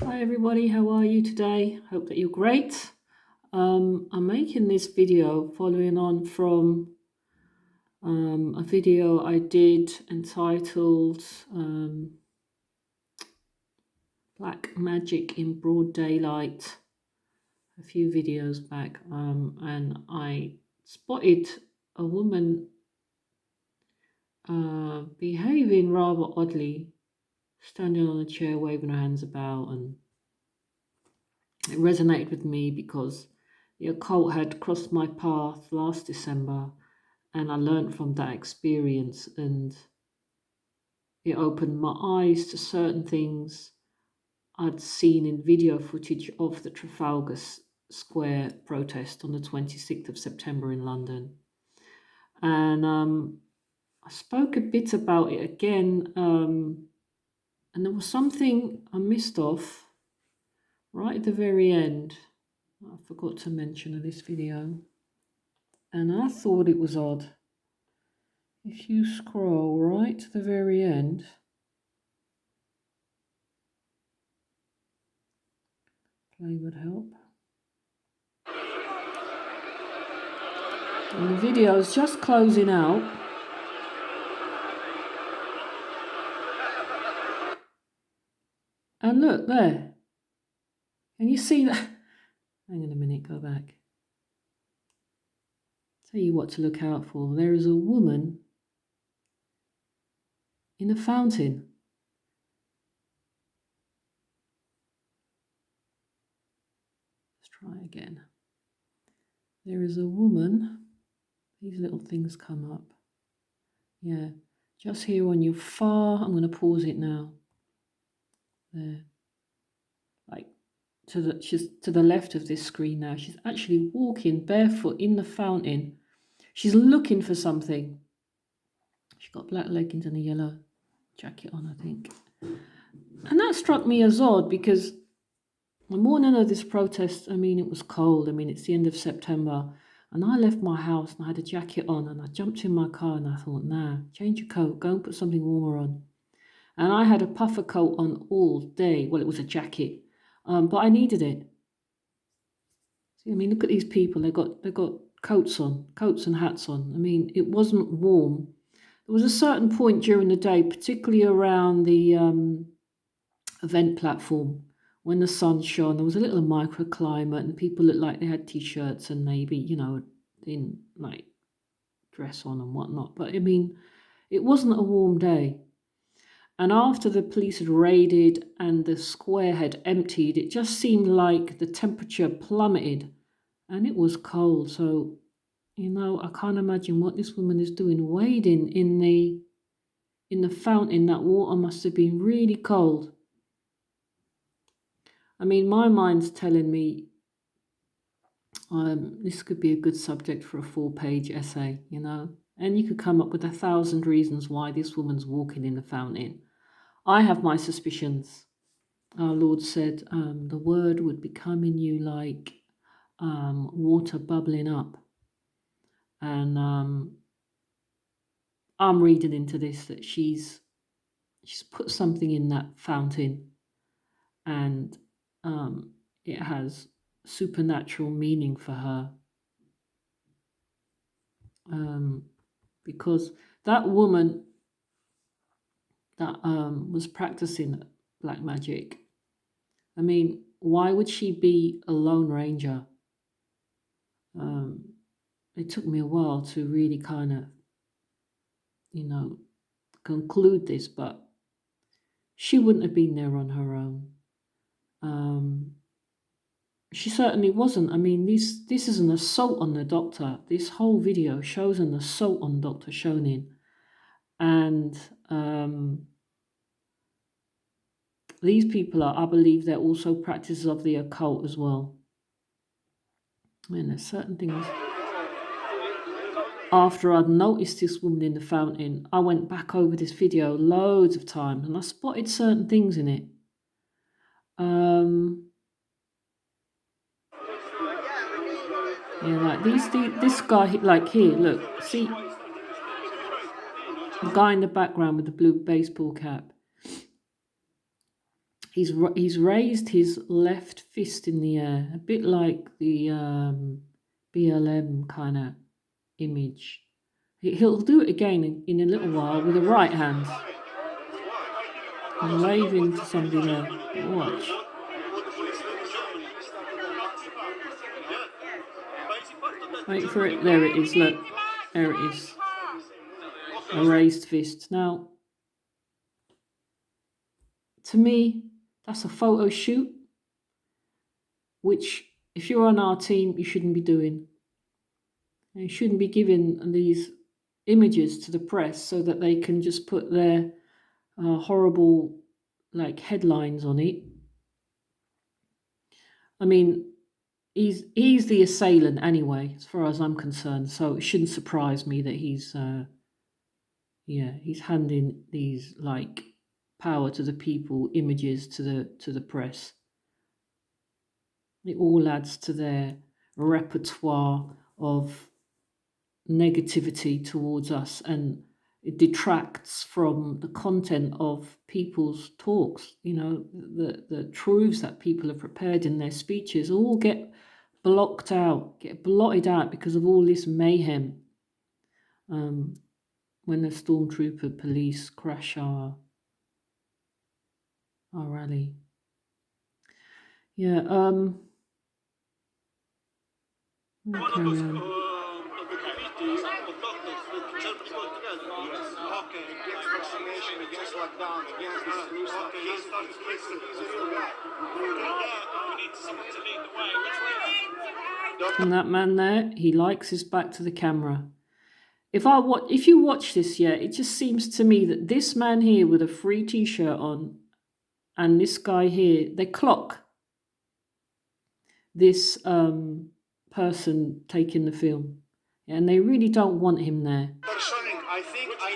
Hi everybody, how are you today? Hope that you're great. I'm making this video following on from a video I did entitled Black Magic in Broad Daylight a few videos back, and I spotted a woman behaving rather oddly, standing on a chair waving her hands about, and it resonated with me because the occult had crossed my path last December, and I learned from that experience, and it opened my eyes to certain things I'd seen in video footage of the Trafalgar Square protest on the 26th of September in London. And I spoke a bit about it again, and there was something I missed off right at the very end. I forgot to mention in this video, and I thought it was odd. If you scroll right to the very end, play would help. And the video is just closing out. And look there. Can you see that? Hang on a minute, go back. Tell you what to look out for. There is a woman in a fountain. Let's try again. There is a woman. These little things come up. Yeah, just here on your far. I'm going to pause it now. There. Like she's to the left of this screen now. She's actually walking barefoot in the fountain. She's looking for something. She's got black leggings and a yellow jacket on, I think. And that struck me as odd because the morning of this protest, it was cold. It's the end of September. And I left my house and I had a jacket on, and I jumped in my car and I thought, nah, change your coat, go and put something warmer on. And I had a puffer coat on all day. Well, it was a jacket, but I needed it. See, look at these people. They've got coats on, coats and hats on. It wasn't warm. There was a certain point during the day, particularly around the event platform, when the sun shone. There was a little microclimate, and people looked like they had t-shirts and maybe, in like dress on and whatnot. But it wasn't a warm day. And after the police had raided and the square had emptied, it just seemed like the temperature plummeted and it was cold. So, I can't imagine what this woman is doing, wading in the fountain. That water must have been really cold. My mind's telling me this could be a good subject for a 4-page essay, and you could come up with 1,000 reasons why this woman's walking in the fountain. I have my suspicions. Our Lord said the word would become in you like water bubbling up. And I'm reading into this that she's put something in that fountain, and it has supernatural meaning for her. Because that woman that was practicing black magic, why would she be a lone ranger? It took me a while to really kind of, conclude this, but she wouldn't have been there on her own. She certainly wasn't. This is an assault on the doctor. This whole video shows an assault on Dr. Schoning. And these people are, I believe, they're also practices of the occult as well. There's certain things. After I'd noticed this woman in the fountain, I went back over this video loads of times and I spotted certain things in it. Like this guy, like here, look, see the guy in the background with the blue baseball cap. He's raised his left fist in the air, a bit like the BLM kind of image. He'll do it again in a little while with the right hand. He's waving to somebody there. Watch. Wait for it. There it is. Look. There it is. A raised fist. Now, to me, that's a photo shoot, which, if you're on our team, you shouldn't be doing. You shouldn't be giving these images to the press so that they can just put their horrible headlines on it. I mean, he's the assailant anyway, as far as I'm concerned. So it shouldn't surprise me that he's handing these power to the people images to the press. It all adds to their repertoire of negativity towards us, and it detracts from the content of people's talks. The truths that people have prepared in their speeches all get blotted out because of all this mayhem. When the stormtrooper police crash our rally. Yeah, carry on. And that man there, he likes his back to the camera. If you watch this, it just seems to me that this man here with a free t-shirt on and this guy here, they clock this person taking the film. And they really don't want him there. Schoning, I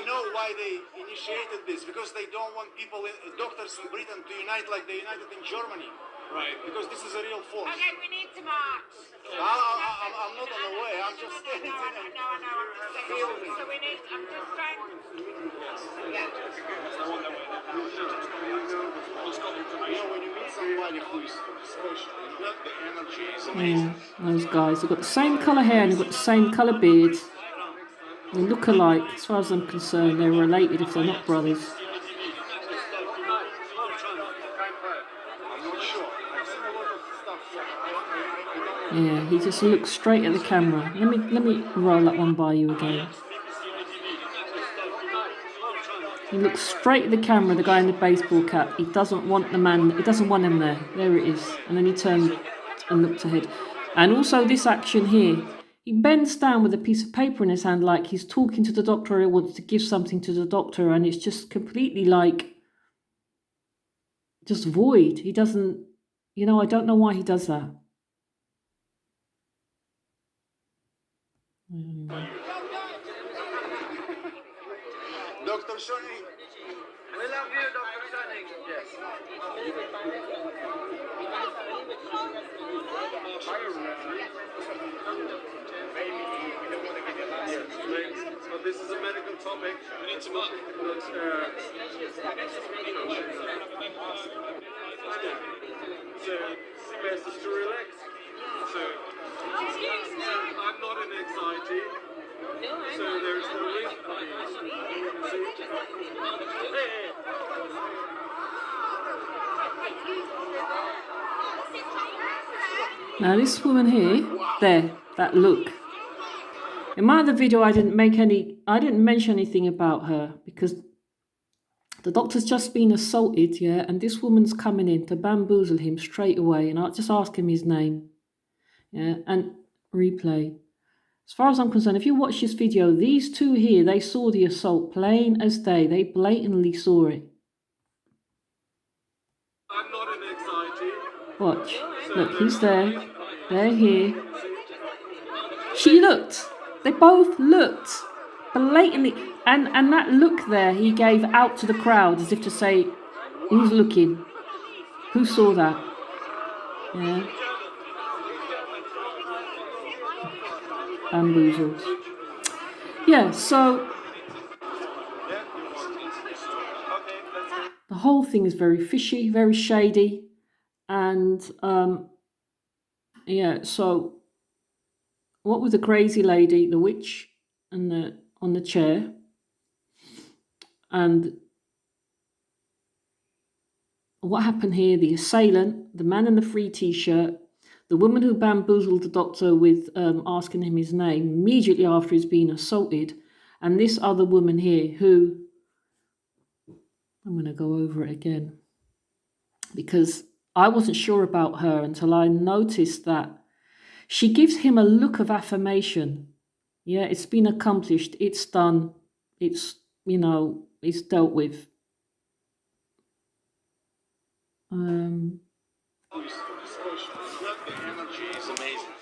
know why they initiated this, because they don't want doctors in Britain to unite like they united in Germany. Right. Because this is a real force. Okay, we need to march. I'm not on the way, I'm just standing I know. So we need, I'm just trying. Yeah. When you meet somebody who is special, the energy is amazing. Those guys, they've got the same colour hair and they've got the same colour beard. They look alike, as far as I'm concerned. They're related if they're not brothers. Yeah, he just looks straight at the camera. Let me roll that one by you again. He looks straight at the camera, the guy in the baseball cap. He doesn't want the man, he doesn't want him there. There it is. And then he turned and looked ahead. And also this action here. He bends down with a piece of paper in his hand like he's talking to the doctor, or he wants to give something to the doctor, and it's just completely just void. He doesn't, I don't know why he does that. Dr. Schoning. We love you, Dr. Schoning. Yes. But this is a medical topic. We need to mark. So, best is to relax. So, I'm not in anxiety. So there's no reason for Now this woman here, that look. In my other video, I didn't mention anything about her because the doctor's just been assaulted, and this woman's coming in to bamboozle him straight away, and I'll just ask him his name, and replay. As far as I'm concerned, if you watch this video, these two here, they saw the assault plain as day. They blatantly saw it. I'm not in anxiety. Watch. Look, he's there. They're here. She looked. They both looked. Blatantly. And that look there he gave out to the crowd as if to say, who's looking? Who saw that? Yeah. Bamboozled. Yeah, so the the whole thing is very fishy, very shady, and yeah. So what with the crazy lady, the witch, and on the chair, and what happened here? The assailant, the man in the free T-shirt, the woman who bamboozled the doctor with asking him his name immediately after he's been assaulted, and this other woman here who, I'm going to go over it again because I wasn't sure about her until I noticed that she gives him a look of affirmation. Yeah, it's been accomplished, it's done, it's, it's dealt with. The energy is amazing.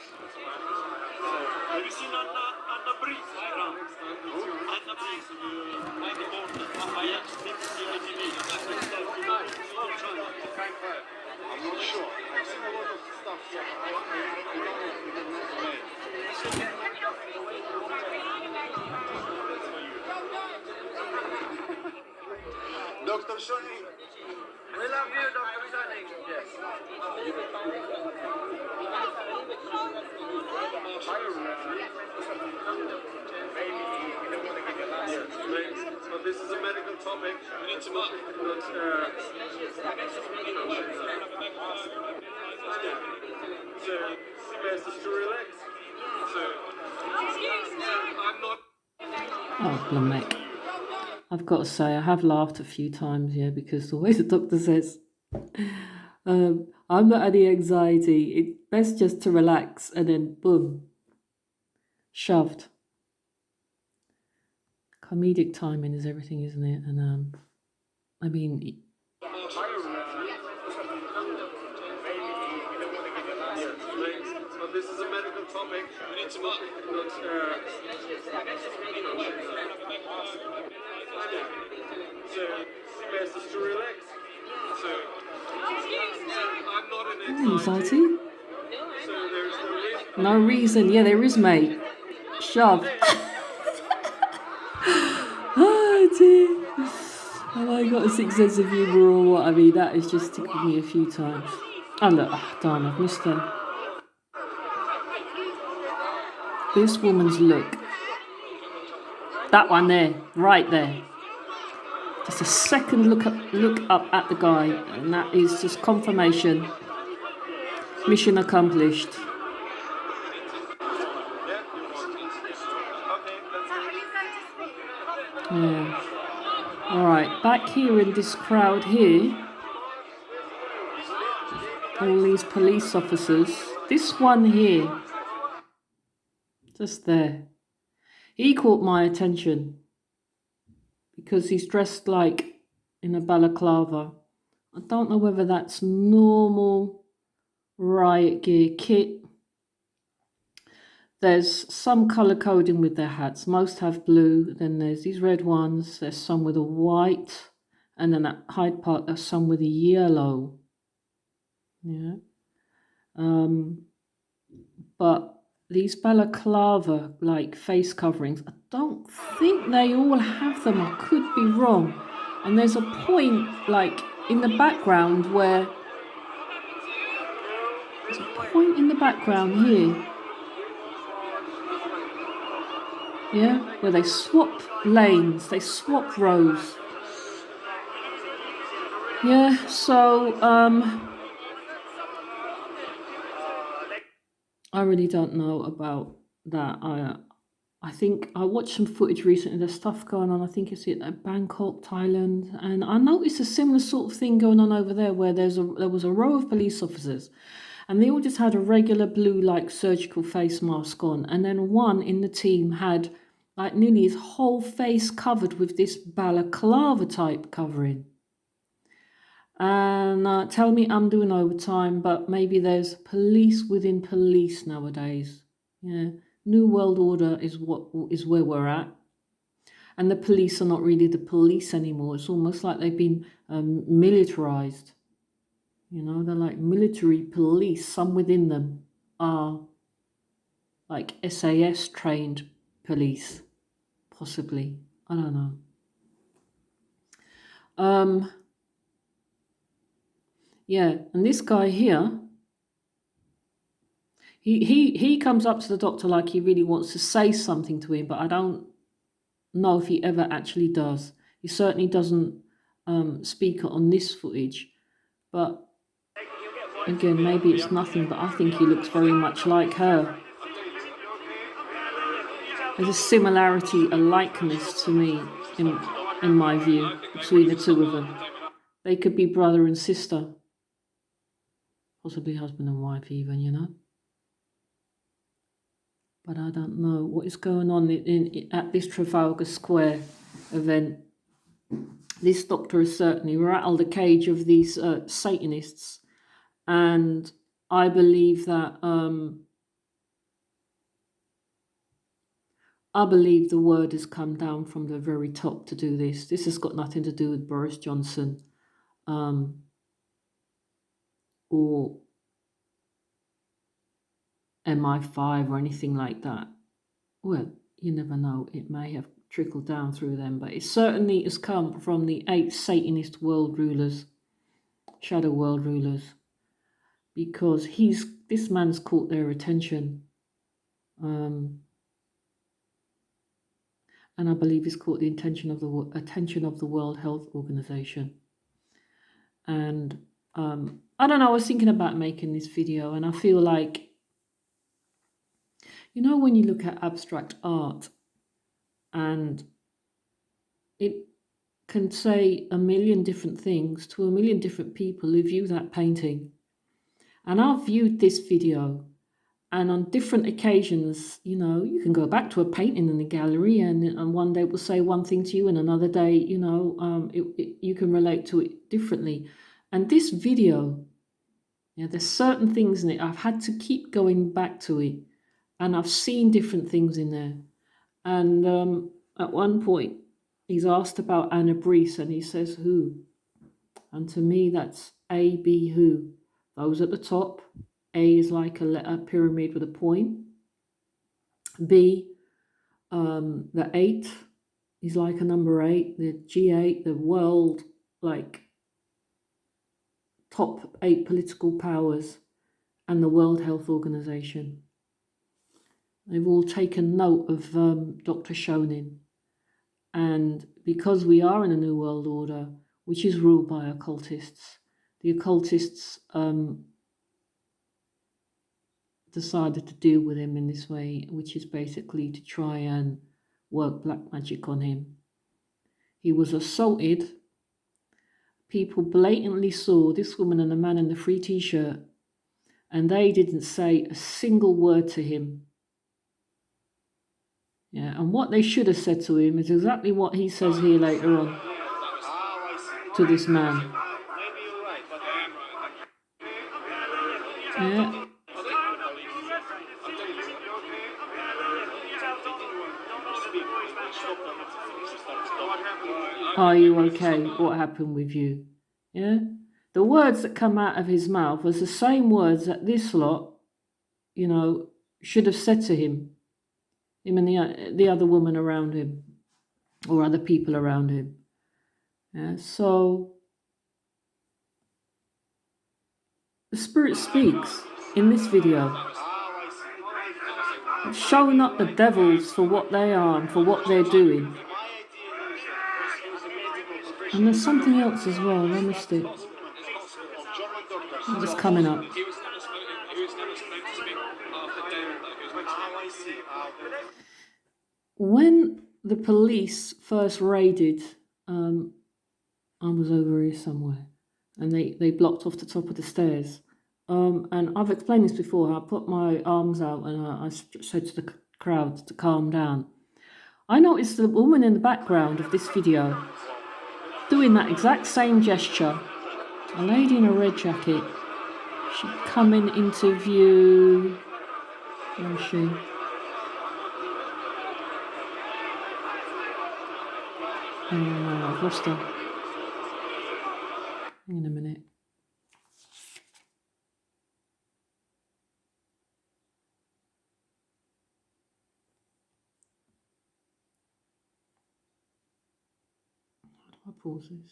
Have you seen Anna Brief? Anna Brief, by the board, I have seen the TV. I'm not sure. I've seen a lot of stuff. Dr. Schoning. We love you, Dr. Schoning. Yes. But this is a medical topic. We need to mark. So, best is to relax. So, I'm not. Oh, blimey. I've got to say, I have laughed a few times, yeah, because the way the doctor says, I'm not any anxiety, it's best just to relax, and then boom, shoved. Comedic timing is everything, isn't it? And I mean, But this is a medical topic. We need to mark. So, best is to relax. So, I'm not an anxiety? So there's No reason. Yeah, there is, mate. Shove. Oh dear. Have I got a sixth sense of humour or what? I mean, that has just tickled me a few times. Oh look, darn, I've missed her. This woman's look. That one there, right there. Just a second look up at the guy, and that is just confirmation. Mission accomplished. Yeah. Alright, back here in this crowd here, all these police officers, this one here, just there, he caught my attention because he's dressed like in a balaclava. I don't know whether that's normal riot gear kit. There's some colour coding with their hats. Most have blue. Then there's these red ones. There's some with a white. And then at Hyde Park, there's some with a yellow. Yeah. But these balaclava, like face coverings, I don't think they all have them. I could be wrong. And there's a point, like, in the background where... There's a point in the background here. Yeah, where they swap lanes, they swap rows. Yeah, so I really don't know about that. I think I watched some footage recently. There's stuff going on. I think it's at Bangkok, Thailand, and I noticed a similar sort of thing going on over there, where there was a row of police officers, and they all just had a regular blue like surgical face mask on, and then one in the team had like nearly his whole face covered with this balaclava type covering. And tell me I'm doing overtime, but maybe there's police within police nowadays. Yeah, New World Order is where we're at, and the police are not really the police anymore. It's almost like they've been militarized. You know, they're like military police. Some within them are like SAS trained police, possibly. I don't know. Yeah, and this guy here, he comes up to the doctor like he really wants to say something to him, but I don't know if he ever actually does. He certainly doesn't speak on this footage, but again, maybe it's nothing, but I think he looks very much like her. There's a similarity, a likeness to me, in my view, between the two of them. They could be brother and sister, possibly husband and wife even, you know. But I don't know what is going on at this Trafalgar Square event. This doctor has certainly rattled the cage of these Satanists, and I believe that the word has come down from the very top to do this. This has got nothing to do with Boris Johnson or MI5 or anything like that. Well, you never know. It may have trickled down through them, but it certainly has come from the 8 Satanist world rulers, shadow world rulers, because this man's caught their attention. And I believe he's caught the attention of the World Health Organization. And I don't know, I was thinking about making this video, and I feel like, you know, when you look at abstract art and it can say a million different things to a million different people who view that painting. And I've viewed this video, and on different occasions, you know, you can go back to a painting in the gallery, and one day it will say one thing to you, and another day, you know, you can relate to it differently. And this video, yeah, there's certain things in it, I've had to keep going back to it, and I've seen different things in there. And at one point, he's asked about Anna Brees, and he says, who? And to me, that's A, B, who? Those at the top. A is like a letter pyramid with a point. B, the 8 is like a number 8. The G8, the world, like top 8 political powers, and the World Health Organization. They've all taken note of Dr. Schoning. And because we are in a new world order, which is ruled by occultists, the occultists decided to deal with him in this way, which is basically to try and work black magic on him. He was assaulted. People blatantly saw this woman and a man in the free t-shirt, and they didn't say a single word to him. Yeah, and what they should have said to him is exactly what he says here later on to this man. Yeah. Are you okay? What happened with you? Yeah. The words that come out of his mouth was the same words that this lot, you know, should have said to him and the other woman around him, or other people around him. Yeah, so the Spirit speaks in this video. It's showing up the devils for what they are and for what they're doing. And there's something else as well, I missed it. It's coming up. When the police first raided, I was over here somewhere, and they blocked off the top of the stairs. And I've explained this before. I put my arms out and I said to the crowd to calm down. I noticed the woman in the background of this video doing that exact same gesture. A lady in a red jacket. She coming into view. Where is she? I've lost her. Hang on a minute. How do I pause this?